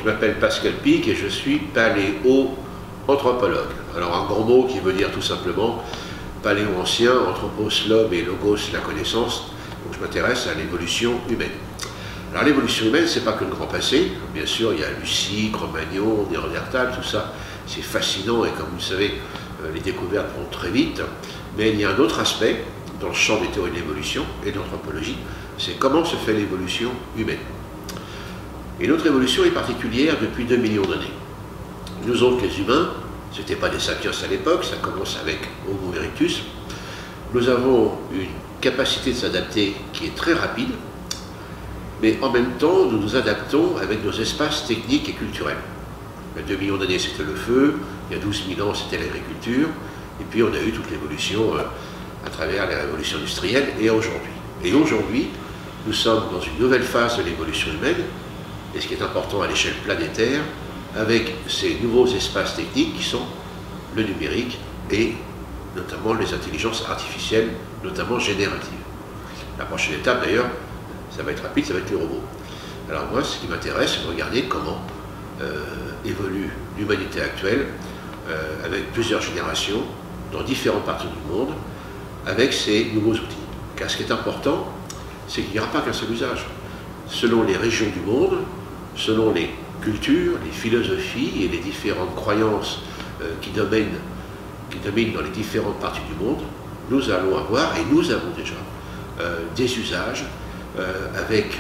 m'appelle Pascal Pic et je suis paléo-anthropologue. Alors un grand mot qui veut dire tout simplement paléo ancien, anthropos l'homme et logos la connaissance. Donc je m'intéresse à l'évolution humaine. Alors l'évolution humaine, c'est pas que le grand passé. Bien sûr, il y a Lucie, Cro-Magnon, Néandertal, tout ça, c'est fascinant et comme vous le savez, les découvertes vont très vite. Mais il y a un autre aspect dans le champ des théories de l'évolution et de l'anthropologie, c'est comment se fait l'évolution humaine. Et notre évolution est particulière depuis 2 millions d'années. Nous autres, les humains, ce n'étaient pas des sapiens à l'époque, ça commence avec Homo erectus. Nous avons une capacité de s'adapter qui est très rapide, mais en même temps, nous nous adaptons avec nos espaces techniques et culturels. Il y a 2 millions d'années, c'était le feu, il y a 12 000 ans, c'était l'agriculture, et puis on a eu toute l'évolution à travers les révolutions industrielles et aujourd'hui. Et aujourd'hui, nous sommes dans une nouvelle phase de l'évolution humaine, et ce qui est important à l'échelle planétaire, avec ces nouveaux espaces techniques qui sont le numérique et notamment les intelligences artificielles, notamment génératives. La prochaine étape d'ailleurs, ça va être rapide, ça va être les robots. Alors moi, ce qui m'intéresse, c'est de regarder comment évolue l'humanité actuelle avec plusieurs générations, dans différentes parties du monde, avec ces nouveaux outils. Car ce qui est important, c'est qu'il n'y aura pas qu'un seul usage. Selon les régions du monde, selon les cultures, les philosophies et les différentes croyances qui dominent dans les différentes parties du monde, nous allons avoir, et nous avons déjà, des usages avec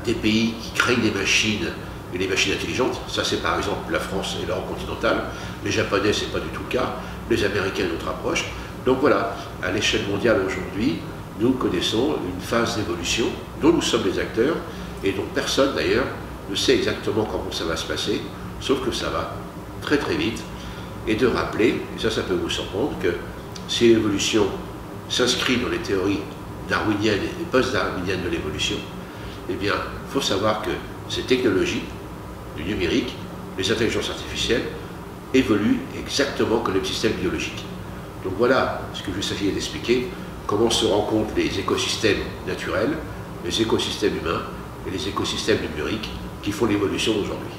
des pays qui créent des machines et des machines intelligentes. Ça, c'est par exemple la France et l'Europe continentale. Les Japonais, c'est pas du tout le cas. Les Américains, une autre approche. Donc voilà, à l'échelle mondiale aujourd'hui, nous connaissons une phase d'évolution dont nous sommes les acteurs et dont personne d'ailleurs ne sait exactement comment ça va se passer, sauf que ça va très très vite. Et de rappeler, et ça peut vous surprendre, que si l'évolution s'inscrit dans les théories darwiniennes et post-darwiniennes de l'évolution, eh bien, il faut savoir que ces technologies, du numérique, les intelligences artificielles, évoluent exactement comme le système biologique. Donc voilà ce que je vais essayer d'expliquer, comment se rencontrent les écosystèmes naturels, les écosystèmes humains et les écosystèmes numériques qui font l'évolution d'aujourd'hui.